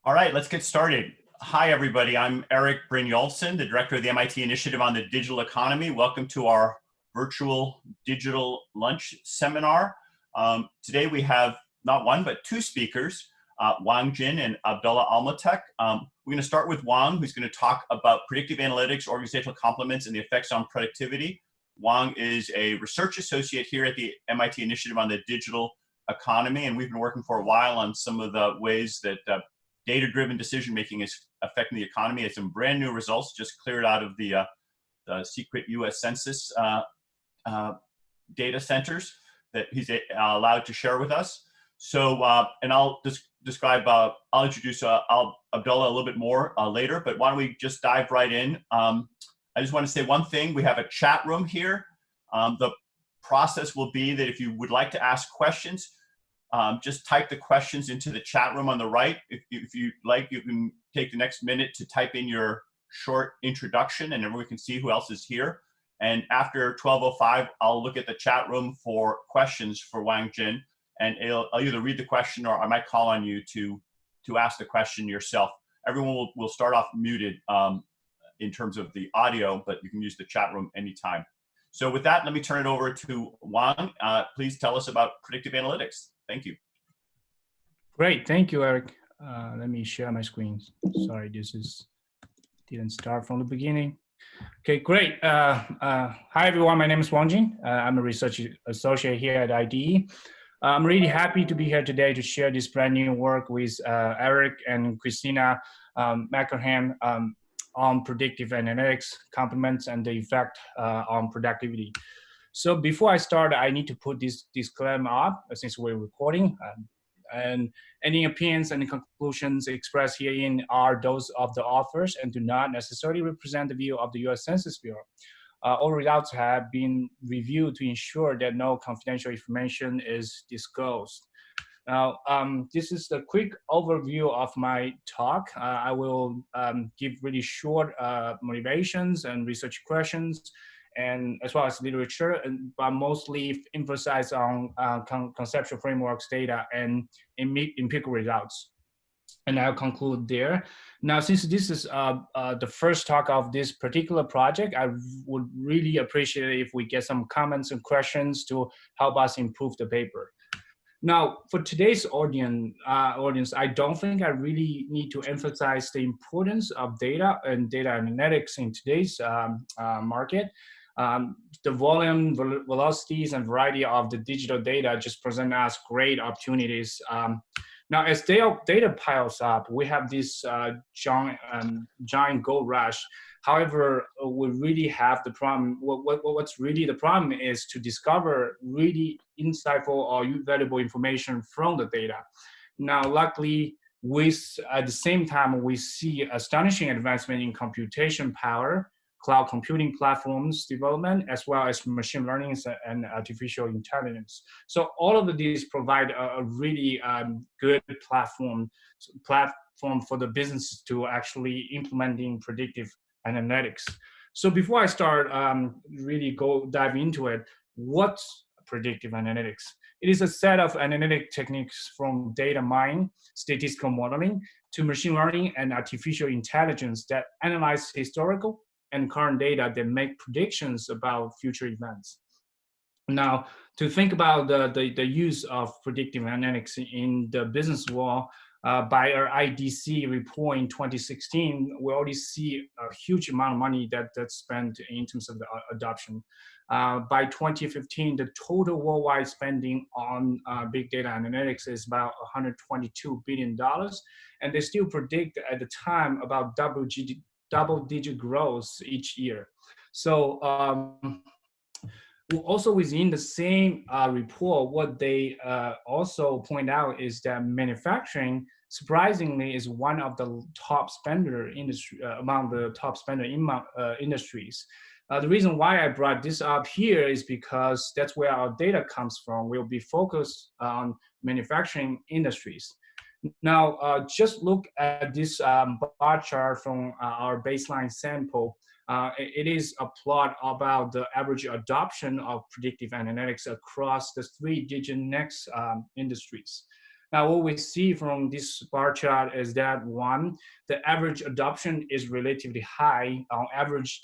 All right, let's get started. Hi, everybody. I'm Eric Brynjolfsson, the director of the MIT Initiative on the Digital Economy. Welcome to our virtual digital lunch seminar. Today we have not one, but two speakers, Wang Jin and Abdullah Almatek. We're going to start with Wang, who's going to talk about predictive analytics, organizational complements, and the effects on productivity. Wang is a research associate here at the MIT Initiative on the Digital Economy, and we've been working for a while on some of the ways that data-driven decision-making is affecting the economy. It's some brand new results just cleared out of the secret US Census data centers that he's allowed to share with us. So, and I'll describe, I'll introduce Abdullah a little bit more later, but why don't we just dive right in. I just want to say one thing. We have a chat room here. The process will be that if you would like to ask questions, just type the questions into the chat room on the right. If you like, you can take the next minute to type in your short introduction and everyone can see who else is here. And after 12:05, I'll look at the chat room for questions for Wang Jin, and I'll either read the question or I might call on you to ask the question yourself. Everyone will start off muted in terms of the audio, but you can use the chat room anytime. So with that, let me turn it over to Wang. Please tell us about predictive analytics. Thank you. Great, thank you, Eric. Let me share my screen. Sorry, didn't start from the beginning. Okay, great. Hi, everyone. My name is Wang Jin. I'm a research associate here at IDE. I'm really happy to be here today to share this brand new work with Eric and Christina McElhan on predictive analytics, complements, and the effect on productivity. So before I start, I need to put this disclaimer up since we're recording. And any opinions and conclusions expressed herein are those of the authors and do not necessarily represent the view of the US Census Bureau. All results have been reviewed to ensure that no confidential information is disclosed. Now, this is the quick overview of my talk. I will give really short motivations and research questions, and as well as literature, but mostly emphasize on conceptual frameworks, data, and empirical results. And I'll conclude there. Now, since this is the first talk of this particular project, I would really appreciate it if we get some comments and questions to help us improve the paper. Now, for today's audience, I don't think I really need to emphasize the importance of data and data analytics in today's market. The volume, velocities, and variety of the digital data just present us great opportunities. Now, as data piles up, we have this giant gold rush. However, we really have the problem. What's really the problem is to discover really insightful or valuable information from the data. Now, luckily, at the same time, we see astonishing advancement in computation power, cloud computing platforms development, as well as machine learning and artificial intelligence. So all of these provide a really good platform for the business to actually implementing predictive analytics. So before I start, really dive into it, what's predictive analytics? It is a set of analytic techniques from data mining, statistical modeling, to machine learning and artificial intelligence that analyze historical and current data that make predictions about future events. Now, to think about the use of predictive analytics in the business world, by our IDC report in 2016, we already see a huge amount of money that's spent in terms of the adoption. By 2015, the total worldwide spending on big data analytics is about $122 billion, and they still predict at the time about double-digit growth each year. So also within the same report, what they also point out is that manufacturing, surprisingly, is one of the top spender industry among the top spender industries. The reason why I brought this up here is because that's where our data comes from. We'll be focused on manufacturing industries. Now, just look at this bar chart from our baseline sample. It is a plot about the average adoption of predictive analytics across the 3 digital next industries. Now, what we see from this bar chart is that one, the average adoption is relatively high. On average,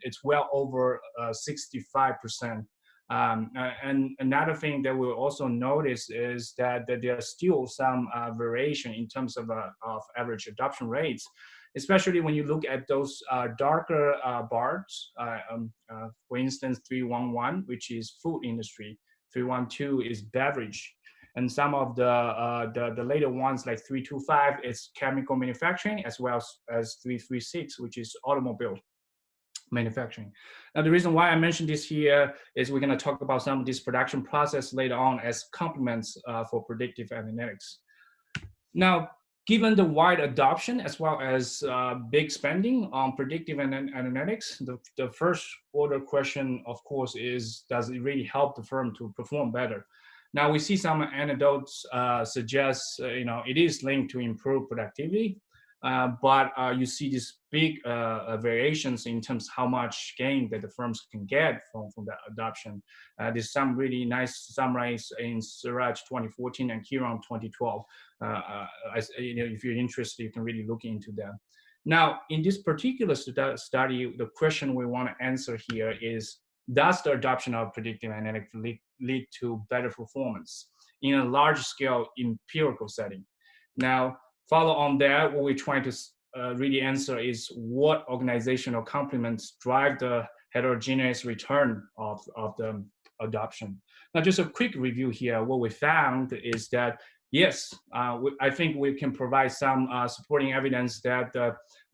it's well over 65%. And another thing that we'll also notice is that there are still some variation in terms of average adoption rates, especially when you look at those darker bars. For instance, 311, which is food industry, 312 is beverage, and some of the later ones like 325 is chemical manufacturing, as well as 336, which is automobile manufacturing. Now, the reason why I mentioned this here is we're going to talk about some of this production process later on as complements for predictive analytics. Now, given the wide adoption as well as big spending on predictive analytics, the first order question, of course, is does it really help the firm to perform better? Now, we see some anecdotes suggest it is linked to improve productivity, but you see these big variations in terms of how much gain that the firms can get from that adoption. There's some really nice summaries in Siraj 2014 and Kiran 2012. If you're interested, you can really look into that. Now, in this particular study, the question we want to answer here is, does the adoption of predictive analytics lead to better performance in a large-scale empirical setting? Now, follow on that, what we're trying to really answer is what organizational complements drive the heterogeneous return of the adoption. Now, just a quick review here. What we found is that, yes, I think we can provide some supporting evidence that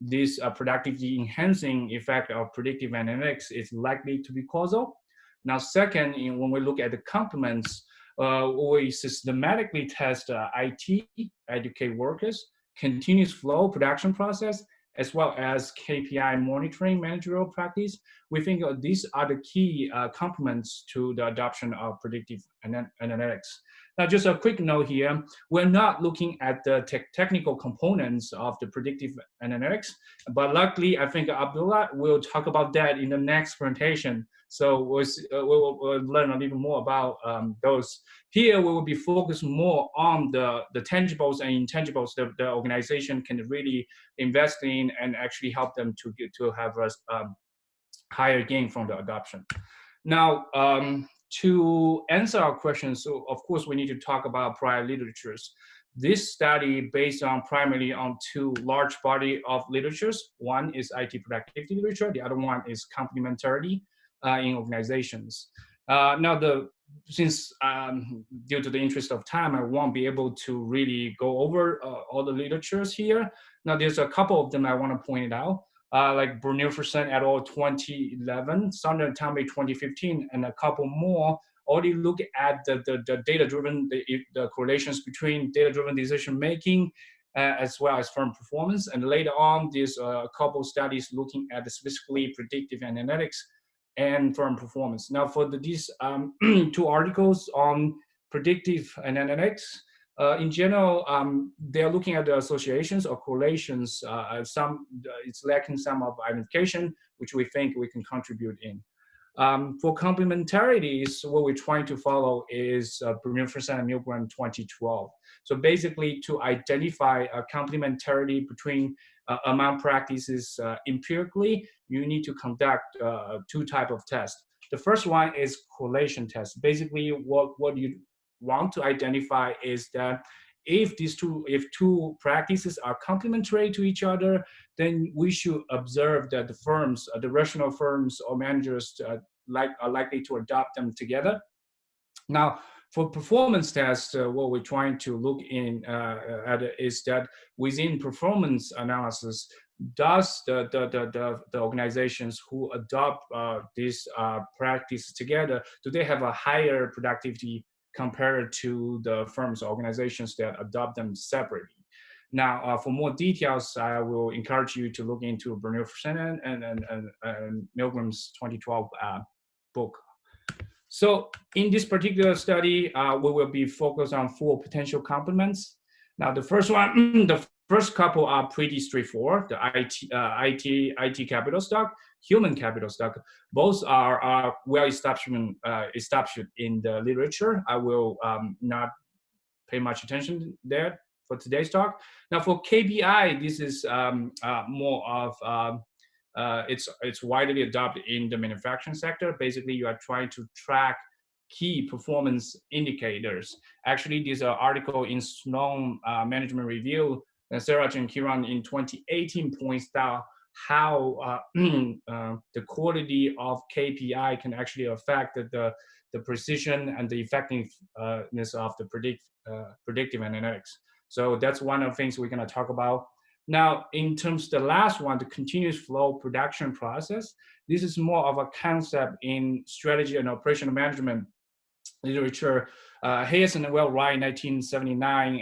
this productivity enhancing effect of predictive analytics is likely to be causal. Now, second, when we look at the complements, we systematically test IT, educate workers, continuous flow production process, as well as KPI monitoring managerial practice. We think these are the key complements to the adoption of predictive analytics. Now, just a quick note here, we're not looking at the technical components of the predictive analytics, but luckily, I think Abdullah will talk about that in the next presentation. So we'll learn a little more about those. Here, we will be focused more on the tangibles and intangibles that the organization can really invest in and actually help them to have a higher gain from the adoption. Now, to answer our questions, so of course, we need to talk about prior literatures. This study based primarily on two large body of literatures. One is IT productivity literature. The other one is complementarity in organizations. Now, since due to the interest of time, I won't be able to really go over all the literatures here. Now, there's a couple of them I want to point out. Like Brunilfersen et al. 2011, Sander and Tambi 2015, and a couple more already look at the data-driven, the correlations between data-driven decision-making as well as firm performance. And later on, there's a couple studies looking at the specifically predictive analytics and firm performance. Now, for these two articles on predictive analytics, in general, they're looking at the associations or correlations. It's lacking some of identification, which we think we can contribute in. For complementarities, what we're trying to follow is Brunilfersen and Milgram 2012. So basically, to identify a complementarity between among practices empirically, you need to conduct two types of tests. The first one is correlation test. Basically, what you want to identify is that if two practices are complementary to each other, then we should observe that the firms, the rational firms or managers are likely to adopt them together. Now, for performance tests, what we're trying to look at is that within performance analysis, does the organizations who adopt these practices together, do they have a higher productivity compared to the firms or organizations that adopt them separately? Now, for more details, I will encourage you to look into Brunilfersen and Milgram's 2012 book. So in this particular study, we will be focused on 4 potential complements. Now, the first one, the first couple are pretty straightforward. The IT capital stock, human capital stock, both are well established in the literature. I will not pay much attention there for today's talk. Now for KPI, this is more of it's widely adopted in the manufacturing sector. Basically, you are trying to track key performance indicators. Actually, this article in Sloan Management Review, Sarah and Kiran in 2018 points out how the quality of KPI can actually affect the precision and the effectiveness of the predictive analytics. So that's one of the things we're going to talk about. Now, in terms of the last one, the continuous flow production process, this is more of a concept in strategy and operational management literature. Hayes and Wright in 1979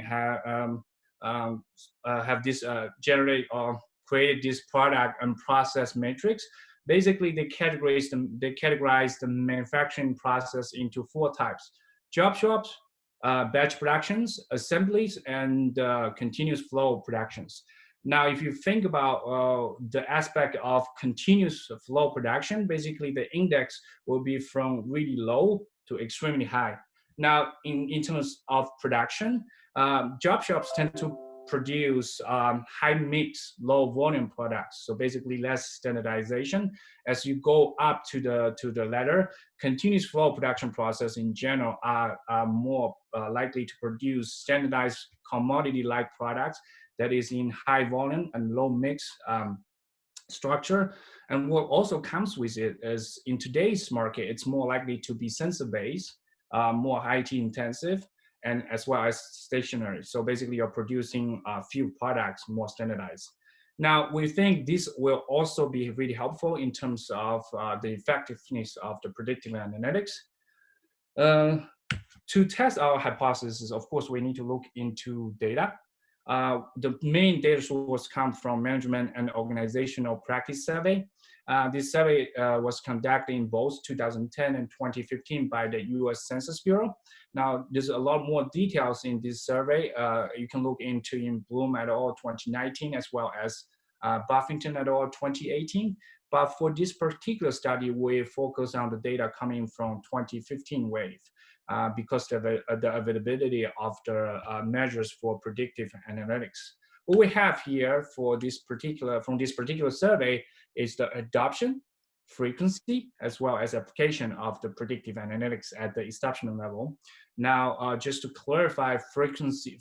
have this generate or created this product and process matrix. Basically, they categorize the manufacturing process into 4 types: job shops, batch productions, assemblies, and continuous flow productions. Now, if you think about the aspect of continuous flow production, basically the index will be from really low to extremely high. Now, in terms of production, job shops tend to produce high mix, low volume products. So basically less standardization. As you go up to the ladder, continuous flow production process in general are more likely to produce standardized commodity-like products that is in high volume and low mix structure. And what also comes with it is in today's market, it's more likely to be sensor-based, more IT intensive, and as well as stationary. So basically you're producing a few products more standardized. Now, we think this will also be really helpful in terms of the effectiveness of the predictive analytics. To test our hypothesis, of course, we need to look into data. The main data source comes from Management and Organizational Practice Survey. This survey was conducted in both 2010 and 2015 by the US Census Bureau. Now, there's a lot more details in this survey. You can look into in Bloom et al. 2019, as well as Buffington et al. 2018. But for this particular study, we focus on the data coming from 2015 wave. Because of the availability of the measures for predictive analytics. What we have here for this particular survey is the adoption, frequency, as well as application of the predictive analytics at the establishment level. Now, just to clarify frequency,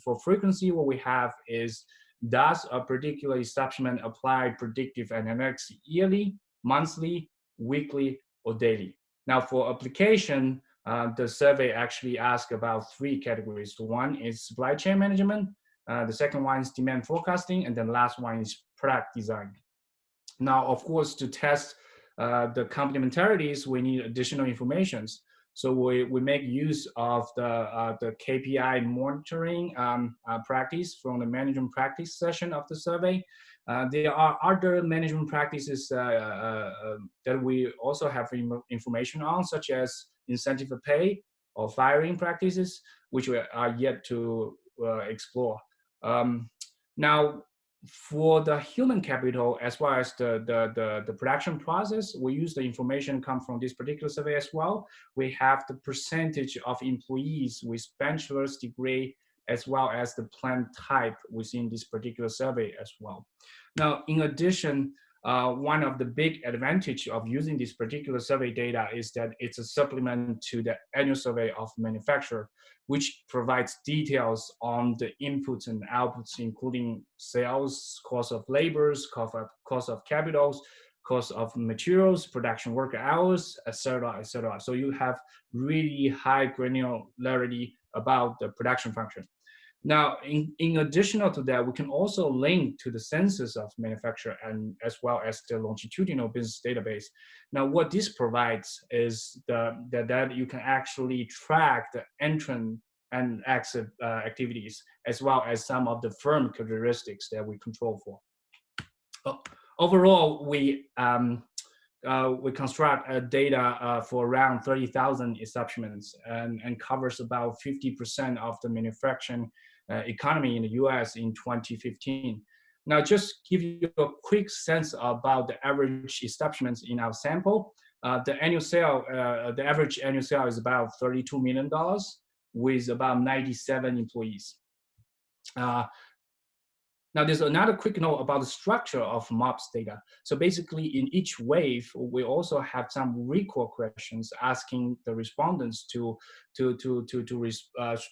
what we have is, does a particular establishment apply predictive analytics yearly, monthly, weekly, or daily? Now, for application, the survey actually asks about 3 categories. One is supply chain management, the second one is demand forecasting, and then the last one is product design. Now, of course, to test the complementarities, we need additional information. So we make use of the KPI monitoring practice from the management practice session of the survey. There are other management practices that we also have information on, such as incentive pay or firing practices, which we are yet to explore. Now, for the human capital, as well as the production process, we use the information come from this particular survey as well. We have the percentage of employees with bachelor's degree, as well as the plant type within this particular survey as well. Now, in addition, one of the big advantage of using this particular survey data is that it's a supplement to the annual survey of manufacturer, which provides details on the inputs and outputs, including sales, cost of labors, cost of capitals, cost of materials, production worker hours, etc., etc. So you have really high granularity about the production function. Now, in addition to that, we can also link to the census of manufacturer and as well as the longitudinal business database. Now, what this provides is that you can actually track the entrant and exit activities, as well as some of the firm characteristics that we control for. Overall, we construct data for around 30,000 establishments and covers about 50% of the manufacturing economy in the US in 2015. Now, just give you a quick sense about the average establishments in our sample. The average annual sale is about $32 million. with about 97 employees. Now, there's another quick note about the structure of MOPS data. So basically, in each wave, we also have some recall questions asking the respondents to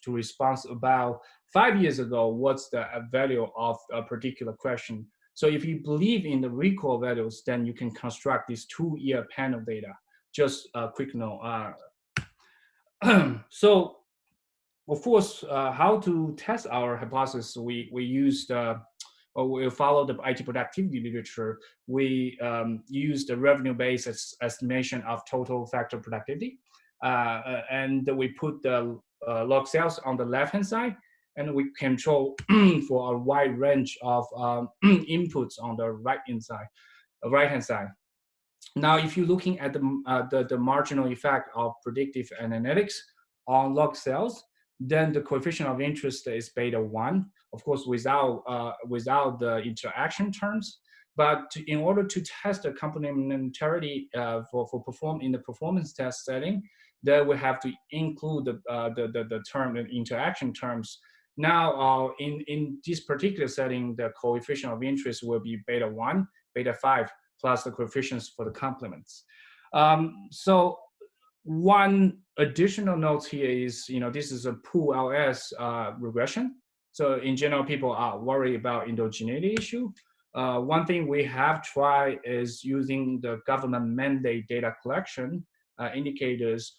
respond about 5 years ago, what's the value of a particular question. So if you believe in the recall values, then you can construct this 2-year panel data. Just a quick note. So, of course, how to test our hypothesis? We used or we follow the IT productivity literature. We use the revenue-based estimation of total factor productivity, and we put the log sales on the left-hand side, and we control for a wide range of inputs on the right-hand side. Now, if you're looking at the marginal effect of predictive analytics on log sales, then the coefficient of interest is beta 1, of course, without the interaction terms. But in order to test the complementarity for in the performance test setting, then we have to include the term, the interaction terms. Now, in this particular setting, the coefficient of interest will be beta 1, beta 5, plus the coefficients for the complements. So one additional note here is, this is a pool LS regression. So in general, people are worried about endogeneity issue. One thing we have tried is using the government mandate data collection indicators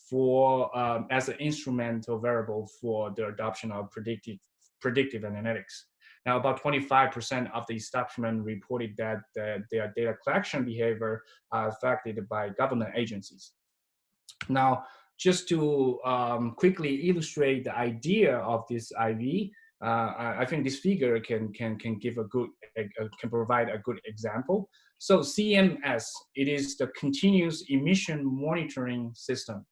for as an instrumental variable for the adoption of predictive analytics. Now, about 25% of the establishment reported that their data collection behavior are affected by government agencies. Now, just to quickly illustrate the idea of this IV, I think this figure can give can provide a good example. So CMS, it is the continuous emission monitoring system.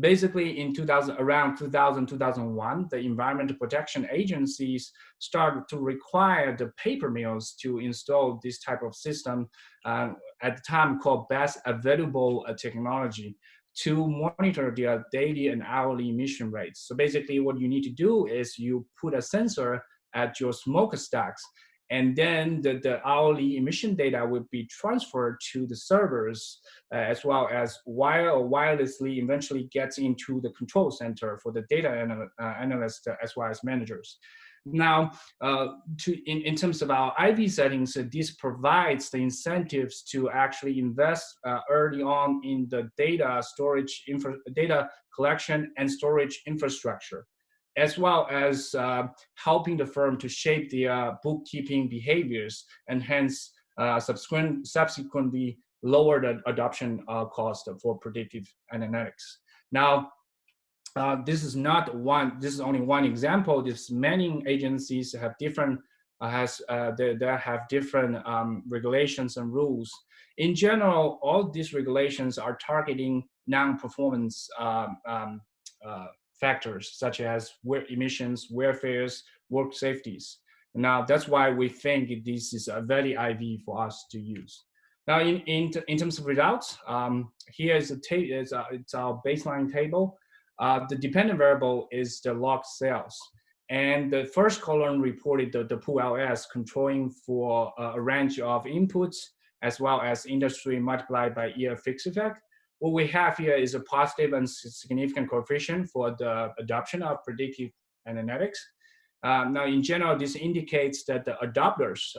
Basically, in around 2001, the environmental protection agencies started to require the paper mills to install this type of system at the time called best available technology to monitor their daily and hourly emission rates. So basically what you need to do is you put a sensor at your smokestacks, and then the hourly emission data will be transferred to the servers as well as wirelessly eventually gets into the control center for the data analysts as well as managers. Now, in terms of our IV settings, this provides the incentives to actually invest early on in the data collection and storage infrastructure, as well as helping the firm to shape their bookkeeping behaviors and hence subsequently lower the adoption cost for predictive analytics. Now, this is only one example. There's many agencies have different have different regulations and rules. In general, all these regulations are targeting non-performance factors such as emissions, welfares, work safeties. Now, that's why we think this is a very IV for us to use. Now, in terms of results, here is it's our baseline table. The dependent variable is the log sales. And the first column reported the pool LS controlling for a range of inputs as well as industry multiplied by year fixed effect. What we have here is a positive and significant coefficient for the adoption of predictive analytics. Now, in general, this indicates that the adopters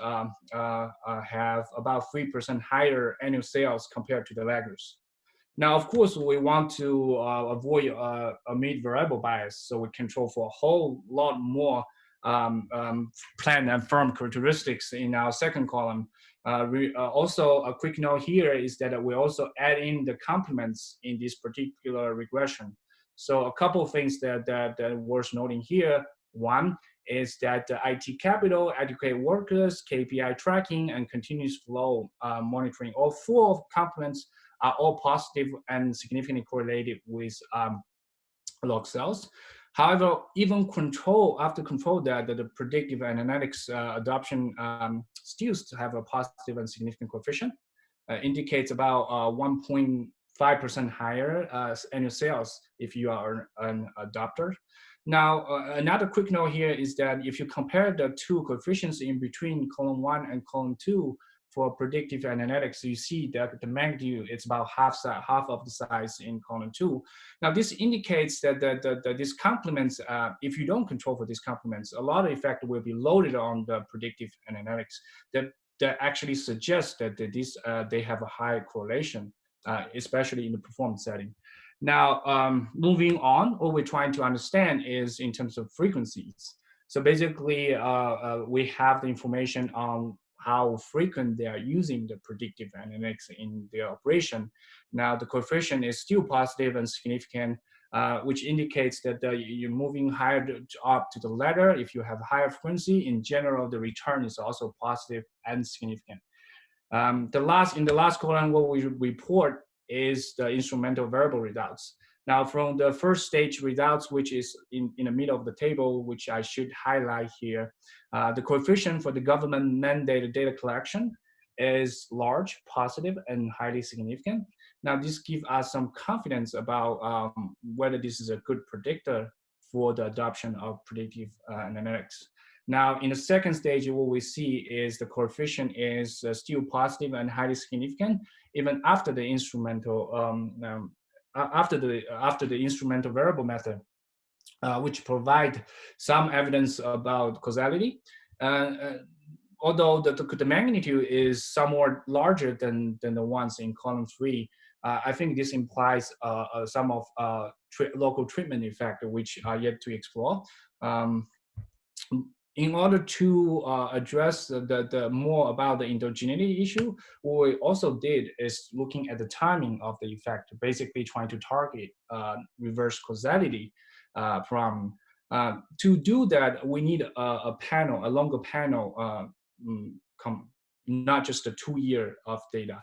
have about 3% higher annual sales compared to the laggers. Now, of course, we want to avoid a mid-variable bias, so we control for a whole lot more plan and firm characteristics in our second column. Also, a quick note here is that we also add in the complements in this particular regression. So a couple of things that worth noting here. One is that the IT capital, adequate workers, KPI tracking, and continuous flow monitoring, all four complements are all positive and significantly correlated with log sales. However, even after control that the predictive analytics adoption still have a positive and significant coefficient, indicates about 1.5 5% higher annual sales if you are an adopter. Now, another quick note here is that if you compare the two coefficients in between column 1 and column 2 for predictive analytics, you see that the magnitude is about half of the size in column 2. Now, this indicates that these complements, if you don't control for these complements, a lot of effect will be loaded on the predictive analytics that actually suggests that they have a high correlation, especially in the performance setting. Now, moving on, what we're trying to understand is in terms of frequencies. So basically, we have the information on how frequent they are using the predictive analytics in their operation. Now, the coefficient is still positive and significant, which indicates that you're moving higher up to the ladder. If you have higher frequency, in general, the return is also positive and significant. In the last column, what we report is the instrumental variable results. Now, from the first stage results, which is in the middle of the table, which I should highlight here, the coefficient for the government mandated data collection is large, positive, and highly significant. Now, this gives us some confidence about whether this is a good predictor for the adoption of predictive analytics. Now, in the second stage, what we see is the coefficient is still positive and highly significant, even after the instrumental after the instrumental variable method, which provide some evidence about causality. Although the magnitude is somewhat larger than the ones in column 3, I think this implies some of local treatment effect, which are yet to explore. In order to address the more about the endogeneity issue, what we also did is looking at the timing of the effect, basically trying to target reverse causality problem. To do that, we need a longer panel, not just a 2 year of data.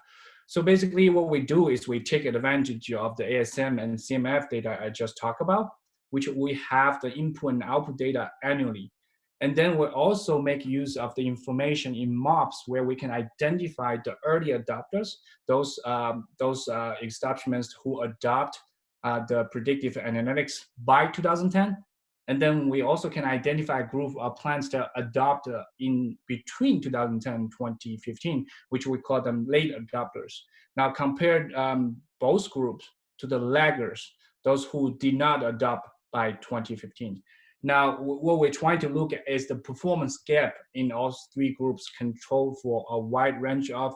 So basically what we do is we take advantage of the ASM and CMF data I just talked about, which we have the input and output data annually. And then we also make use of the information in MOPS where we can identify the early adopters, those establishments who adopt the predictive analytics by 2010. And then we also can identify a group of plants that adopt in between 2010 and 2015, which we call them late adopters. Now compare both groups to the laggers, those who did not adopt by 2015. Now, what we're trying to look at is the performance gap in all 3 groups controlled for a wide range of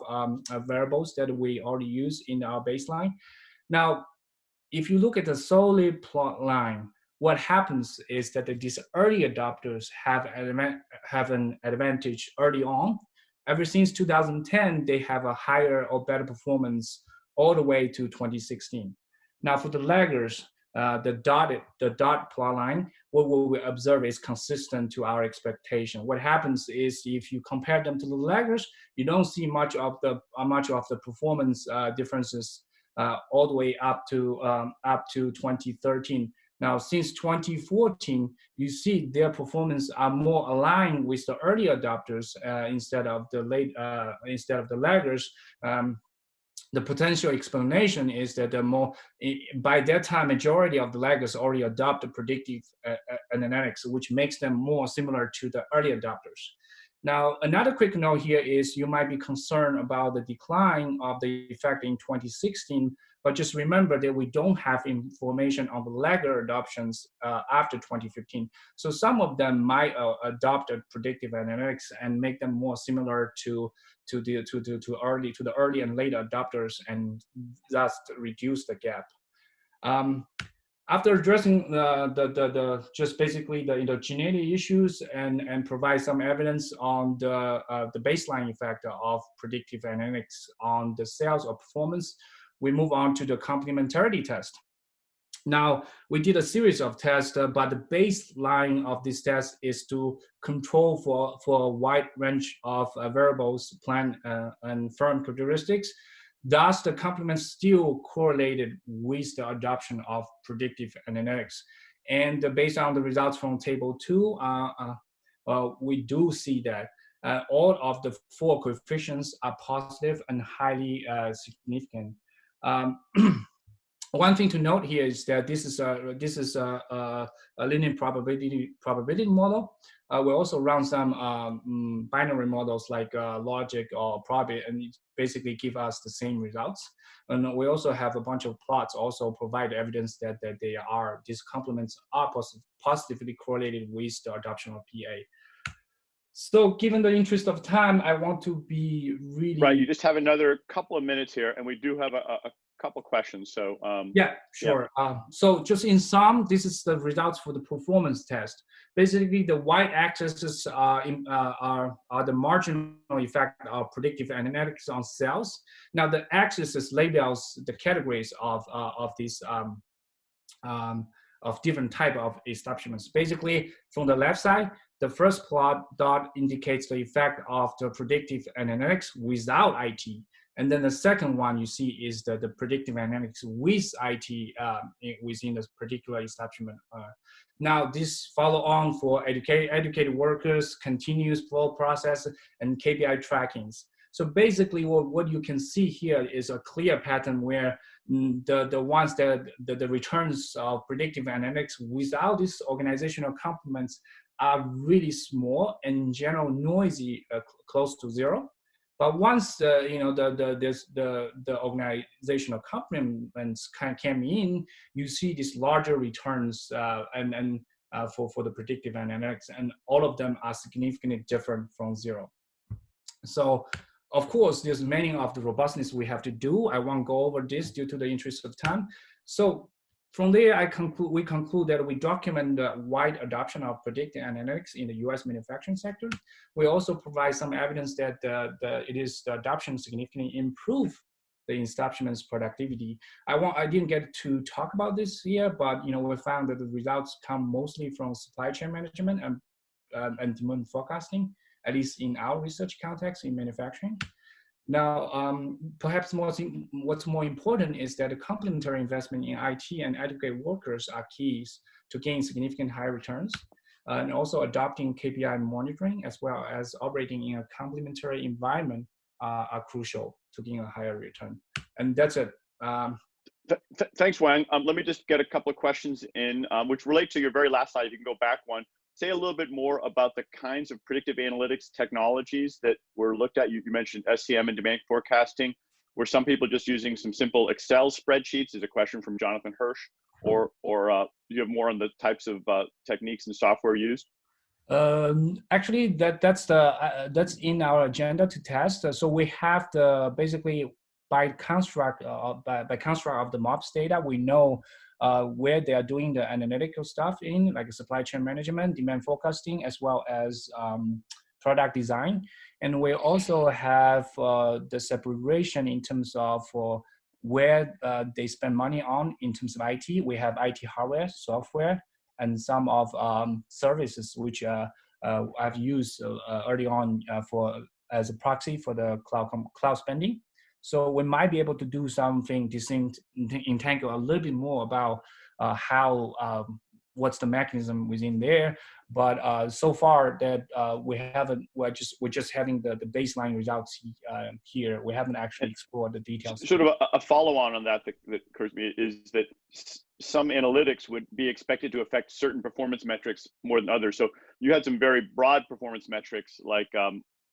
variables that we already use in our baseline. Now, if you look at the solid plot line, what happens is that these early adopters have an advantage early on. Ever since 2010, they have a higher or better performance all the way to 2016. Now, for the laggers, the dot plot line, what we observe is consistent to our expectation. What happens is if you compare them to the laggers, you don't see much of the performance differences all the way up to 2013. Now, since 2014, you see their performance are more aligned with the early adopters instead of the laggers. The potential explanation is that by that time, majority of the laggers already adopted predictive analytics, which makes them more similar to the early adopters. Now, another quick note here is you might be concerned about the decline of the effect in 2016, but just remember that we don't have information on the lagger adoptions after 2015. So some of them might adopt predictive analytics and make them more similar to the early and late adopters, and thus reduce the gap. After addressing just basically the endogeneity issues and provide some evidence on the baseline effect of predictive analytics on the sales or performance, we move on to the complementarity test. Now, we did a series of tests, but the baseline of this test is to control for a wide range of variables, plant and firm characteristics. Thus, the complements still correlated with the adoption of predictive analytics. And based on the results from table 2, we do see that all of the 4 coefficients are positive and highly significant. Um, one thing to note here is that this is a linear probability model. We also run some binary models like logic or probit, and it basically give us the same results. And we also have a bunch of plots also provide evidence that these complements are positively correlated with the adoption of PA. So given the interest of time, I want to be really— Right, you just have another couple of minutes here, and we do have a couple questions. So yeah, sure. Yeah. So just in sum, this is the results for the performance test. Basically, the y-axis are the marginal effect of predictive analytics on cells. Now, the axis labels the categories of these of different type of establishments. Basically, from the left side, the first plot dot indicates the effect of the predictive analytics without IT. And then the second one you see is the predictive analytics with IT within this particular establishment. Now this follow on for educated workers, continuous flow process, and KPI trackings. So basically what you can see here is a clear pattern where the ones that the returns of predictive analytics without these organizational complements are really small and in general noisy, close to zero. But once the organizational complements came in, you see these larger returns for the predictive analytics, and all of them are significantly different from zero. So, of course, there's many of the robustness we have to do. I won't go over this due to the interest of time. So from there, we conclude that we document the wide adoption of predictive analytics in the U.S. manufacturing sector. We also provide some evidence that the adoption significantly improve the establishment's productivity. I didn't get to talk about this here, but we found that the results come mostly from supply chain management and demand forecasting, at least in our research context in manufacturing. Now, perhaps what's more important is that the complementary investment in IT and educated workers are keys to gain significant high returns, and also adopting KPI monitoring as well as operating in a complementary environment are crucial to gain a higher return. And that's it. Thanks, Wang. Let me just get a couple of questions in, which relate to your very last slide. You can go back one. Say a little bit more about the kinds of predictive analytics technologies that were looked at. You mentioned SCM and demand forecasting. Were some people just using some simple Excel spreadsheets? Is a question from Jonathan Hirsch, or you have more on the types of techniques and software used? Actually, that's in our agenda to test. So we have basically by construct of the MOPS data, we know where they are doing the analytical stuff in, like supply chain management, demand forecasting, as well as product design. And we also have the separation in terms of where they spend money on in terms of IT. We have IT hardware, software, and some of services which I've used early on as a proxy for the cloud spending. So we might be able to do something entangle a little bit more about how what's the mechanism within there. But so far that we're just having the baseline results here. We haven't actually explored the details. Sort of a follow-on on that occurs to me is that some analytics would be expected to affect certain performance metrics more than others. So you had some very broad performance metrics like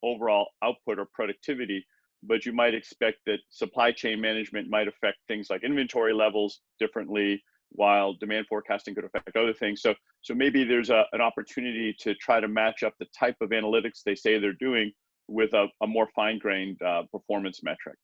overall output or productivity, but you might expect that supply chain management might affect things like inventory levels differently, while demand forecasting could affect other things. So maybe there's an opportunity to try to match up the type of analytics they say they're doing with a more fine-grained performance metric.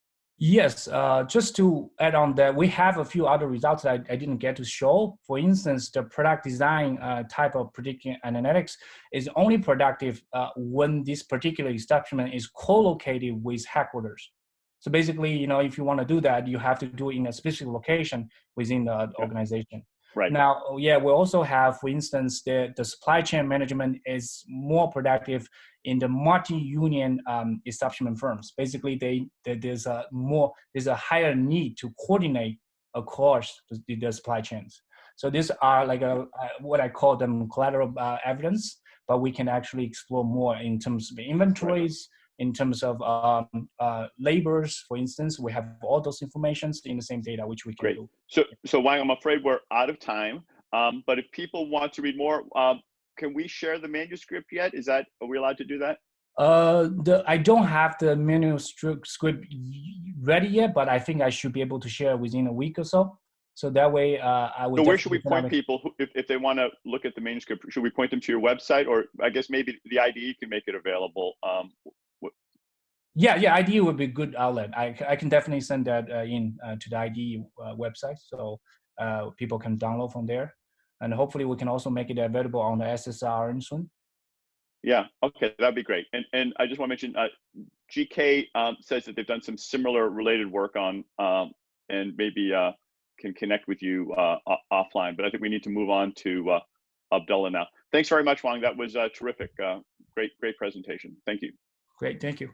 Yes, just to add on that, we have a few other results that I didn't get to show. For instance, the product design type of predictive analytics is only productive when this particular establishment is co-located with headquarters. So basically, if you want to do that, you have to do it in a specific location within the organization. Right. Now, we also have, for instance, the supply chain management is more productive in the multi-union establishment firms. Basically, there's a higher need to coordinate across the supply chains. So these are like what I call them collateral evidence, but we can actually explore more in terms of the inventories, in terms of labors, for instance. We have all those informations in the same data, which we can Great. do. So Wang, I'm afraid we're out of time. But if people want to read more, can we share the manuscript yet? Are we allowed to do that? I don't have the manuscript ready yet, but I think I should be able to share within a week or so. So that way, I would. So where should we point people if they want to look at the manuscript? Should we point them to your website, or I guess maybe the IDE can make it available? Yeah, IDE would be a good outlet. I can definitely send that to the IDE website, so people can download from there, and hopefully we can also make it available on the SSRN soon. Yeah, okay, that'd be great. And I just want to mention, GK says that they've done some similar related work on, and maybe can connect with you offline. But I think we need to move on to Abdullah now. Thanks very much, Wang. That was terrific. Great presentation. Thank you. Great, thank you.